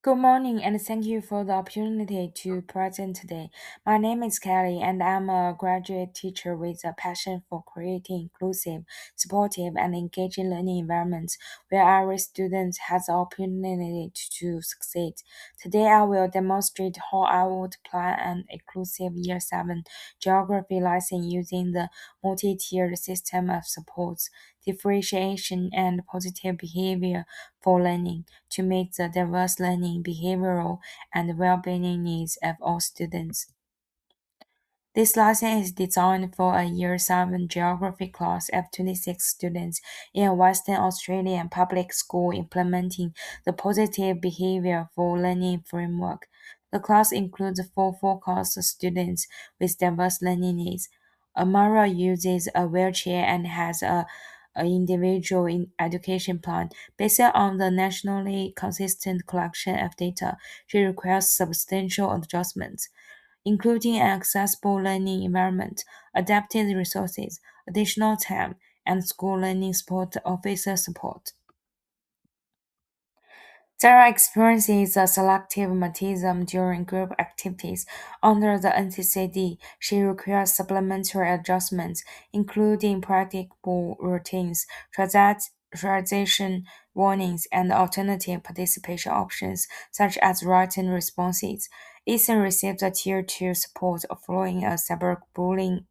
Good morning, and thank you for the opportunity to present today. My name is Kelly, and I'm a graduate teacher with a passion for creating inclusive, supportive, and engaging learning environments where every student has the opportunity to succeed. Today, I will demonstrate how I would plan an inclusive Year 7 geography lesson using the multi-tiered system of supports, differentiation, and positive behavior for learning to meet the diverse learning, behavioral, and well-being needs of all students. This lesson is designed for a Year 7 geography class of 26 students in a Western Australian public school implementing the positive behavior for learning framework. The class includes four focused students with diverse learning needs. Amara uses a wheelchair and has a individual education plan. Based on the nationally consistent collection of data, she requires substantial adjustments including an accessible learning environment, adapted resources, additional time, and school learning support officer support. Zara experiences a selective mutism during group activities. Under the NCCD, she requires supplementary adjustments, including practicable routines, transition warnings, and alternative participation options, such as written responses. Ethan received a Tier 2 support following a cyberbullying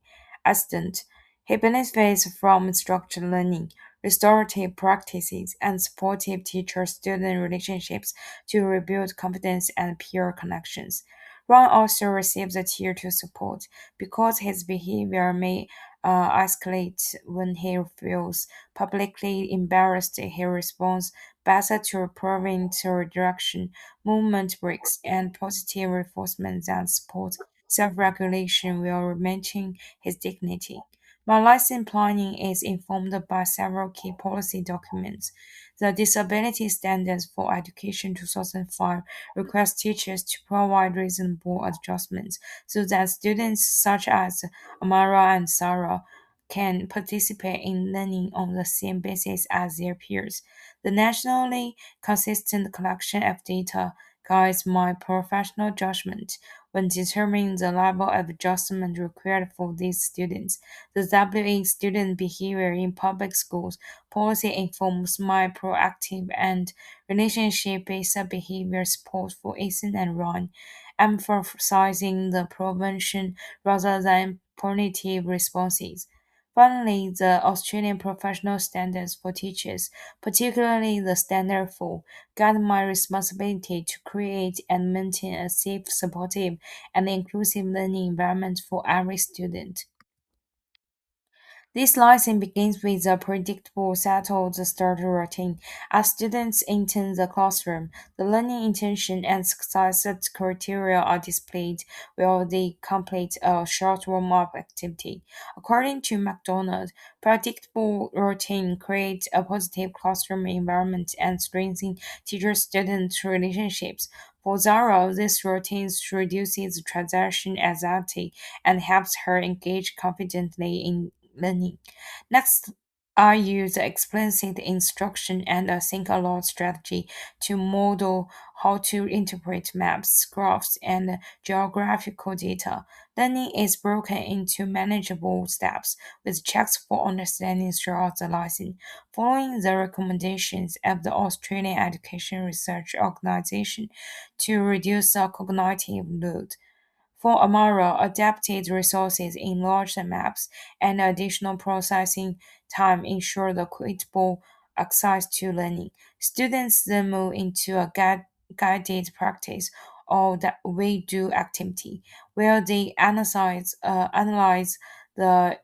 accident. He benefits from structured learning restorative practices, and supportive teacher student relationships to rebuild confidence and peer connections. Ron also receives a Tier 2 support because his behavior may escalate when he feels publicly embarrassed. He responds better to prevent redirection, movement breaks, and positive reinforcement that support self-regulation while maintaining his dignity. My lesson planning is informed by several key policy documents. The Disability Standards for Education 2005 requires teachers to provide reasonable adjustments so that students such as Amara and Sarah can participate in learning on the same basis as their peers. The nationally consistent collection of data guides my professional judgment when determining the level of adjustment required for these students. The WA student behavior in public schools policy informs my proactive and relationship-based behavior support for Ethan and Ron, emphasizing the prevention rather than punitive responses. Finally, the Australian professional standards for teachers, particularly the Standard 4, guide my responsibility to create and maintain a safe, supportive, and inclusive learning environment for every student. This lesson begins with a predictable, settled start routine. As students enter the classroom, the learning intention and success criteria are displayed while they complete a short warm-up activity. According to McDonald, predictable routine creates a positive classroom environment and strengthens teacher-student relationships. For Zara, this routine reduces transaction anxiety and helps her engage confidently in learning. Next, I use explicit instruction and a think aloud strategy to model how to interpret maps, graphs, and geographical data. Learning is broken into manageable steps with checks for understanding throughout the lesson, following the recommendations of the Australian Education Research Organization to reduce the cognitive load. For Amara, adapted resources, enlarged maps, and additional processing time ensure the equitable access to learning. Students then move into a guided practice or the we do activity where they analyze the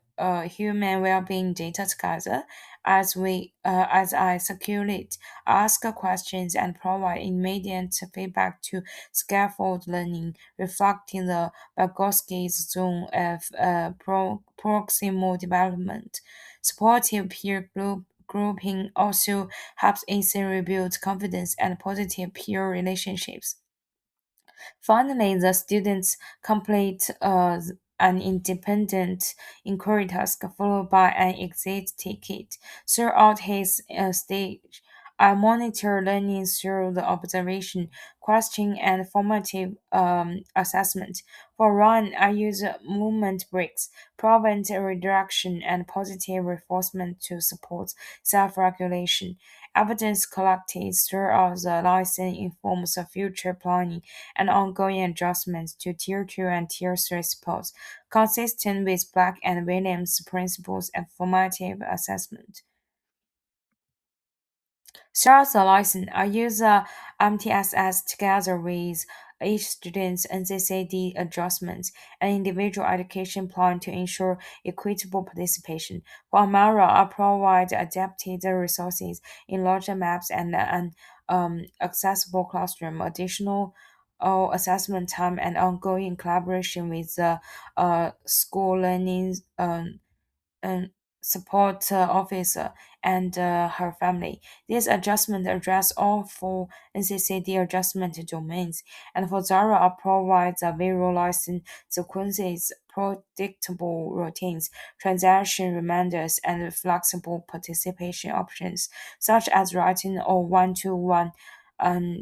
human well-being data together as I circulate, ask questions, and provide immediate feedback to scaffold learning reflecting the Vygotsky's zone of proximal development. Supportive grouping also helps Ethan rebuild confidence and positive peer relationships. Finally, the students complete an independent inquiry task followed by an exit ticket. Throughout his stage, I monitor learning through the observation, question, and formative assessment. For run, I use movement breaks, prevent redirection, and positive reinforcement to support self-regulation. Evidence collected throughout the lesson informs the future planning and ongoing adjustments to Tier 2 and Tier 3 supports, consistent with Black and Williams' principles of formative assessment. Throughout the lesson, I use MTSS together with each student's NCCD adjustments and individual education plan to ensure equitable participation. For Amara, I provide adapted resources in larger maps and an accessible classroom, additional assessment time, and ongoing collaboration with the school learning um, support officer and her family. These adjustments address all four NCCD adjustment domains, and for Zara provides a visual license sequences, predictable routines, transaction reminders, and flexible participation options, such as writing or one-to-one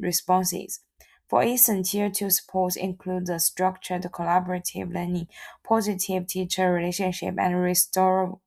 responses. For Eastern Tier 2 supports include the structured collaborative learning, positive teacher relationship, and restorative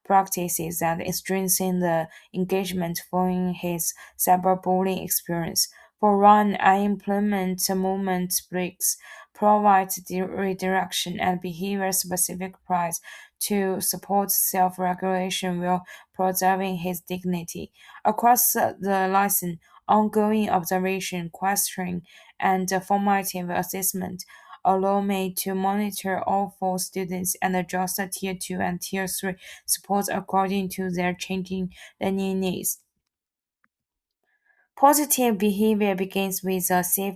practices that strengthen the engagement following his cyberbullying experience. For Ron, I implement movement breaks, provide redirection and behavior-specific prize to support self-regulation while preserving his dignity. Across the lesson, ongoing observation, questioning, and formative assessment allow me to monitor all four students and adjust the Tier 2 and Tier 3 supports according to their changing learning needs. Positive behavior begins with a safe,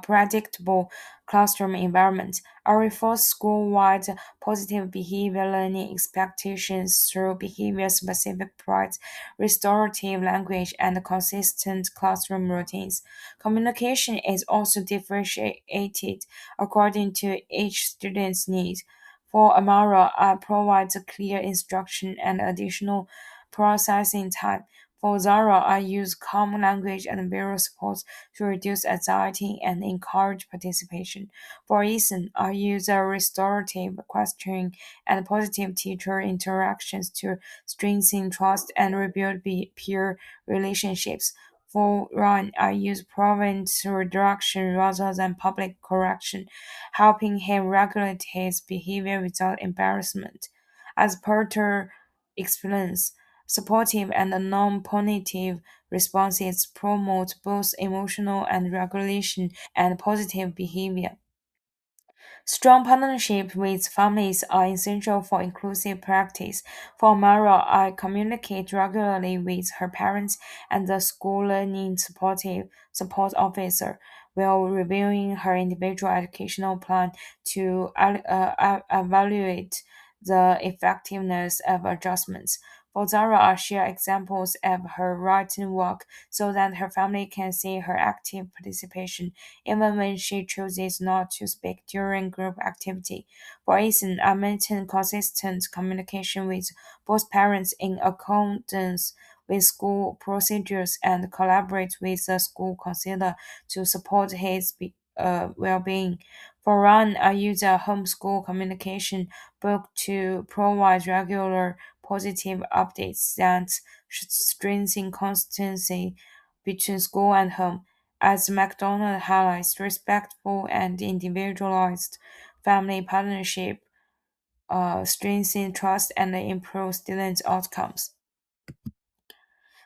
predictable classroom environment. I reinforce school-wide positive behavior learning expectations through behavior-specific prides, restorative language, and consistent classroom routines. Communication is also differentiated according to each student's needs. For Amara, I provide clear instruction and additional processing time. For Zara, I use calm language and visual support to reduce anxiety and encourage participation. For Ethan, I use a restorative questioning and positive teacher interactions to strengthen trust and rebuild peer relationships. For Ryan, I use prevent redirection rather than public correction, helping him regulate his behavior without embarrassment. As Porter explains, supportive and non-punitive responses promote both emotional and regulation and positive behavior. Strong partnerships with families are essential for inclusive practice. For Mara, I communicate regularly with her parents and the school learning support officer while reviewing her individual educational plan to evaluate the effectiveness of adjustments. For Zara, I share examples of her writing work so that her family can see her active participation even when she chooses not to speak during group activity. For instance, I maintain consistent communication with both parents in accordance with school procedures and collaborate with the school counselor to support his well-being. For Ron, I use a homeschool communication book to provide regular positive updates that strengthen consistency between school and home. As McDonald highlights, respectful and individualized family partnership strengthen trust and improve student outcomes.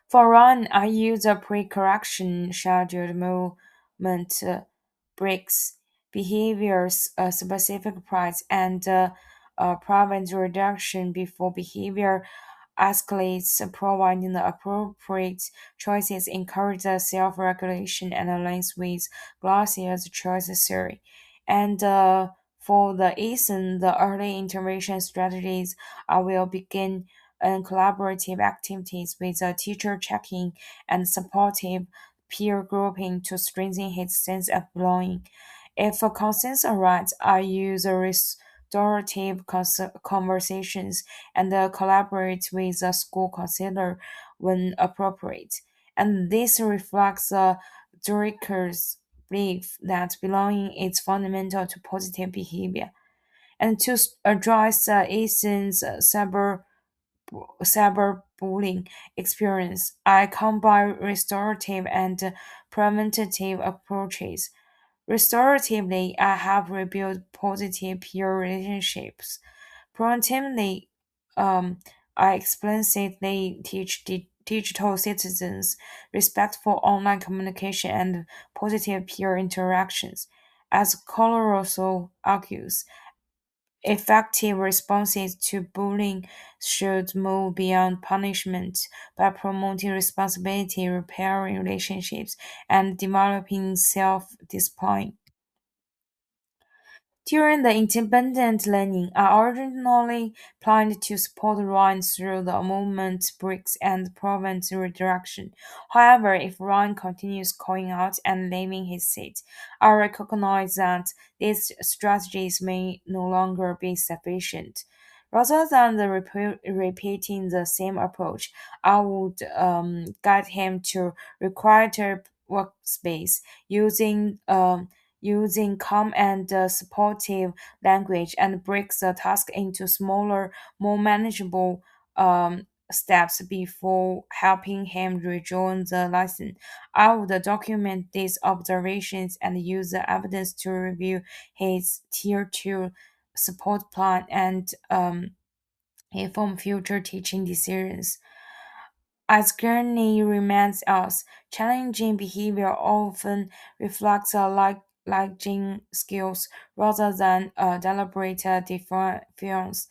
For run, I use a pre-correction scheduled movement breaks, behaviors specific price, and prevent reduction before behavior escalates, providing the appropriate choices encourage the self-regulation and aligns with Glassier's choice theory. And for the ASIN, the early intervention strategies, I will begin collaborative activities with a teacher checking and supportive peer grouping to strengthen his sense of belonging. If a consensus arises, I use a restorative conversations and collaborate with the school counselor when appropriate. And this reflects Drucker's belief that belonging is fundamental to positive behavior. And to address Ethan's cyberbullying experience, I combine restorative and preventative approaches. Restoratively, I have rebuilt positive peer relationships. Proactively, I explicitly teach digital citizens respect for online communication and positive peer interactions. As Coloroso argues, effective responses to bullying should move beyond punishment by promoting responsibility, repairing relationships, and developing self discipline. During the independent learning, I originally planned to support Ryan through the movement breaks and prevent redirection. However, if Ryan continues calling out and leaving his seat, I recognize that these strategies may no longer be sufficient. Rather than repeating the same approach, I would guide him to quieter workspace using calm and supportive language and breaks the task into smaller, more manageable steps before helping him rejoin the lesson. I would document these observations and use the evidence to review his tier 2 support plan and inform future teaching decisions. As Gurney reminds us, challenging behavior often reflects a lacking skills rather than a deliberate defiance.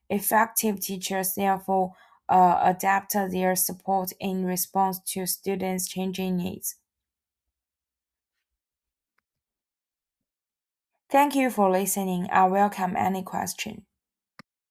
Effective teachers therefore adapt their support in response to students' changing needs. Thank you for listening. I welcome any question.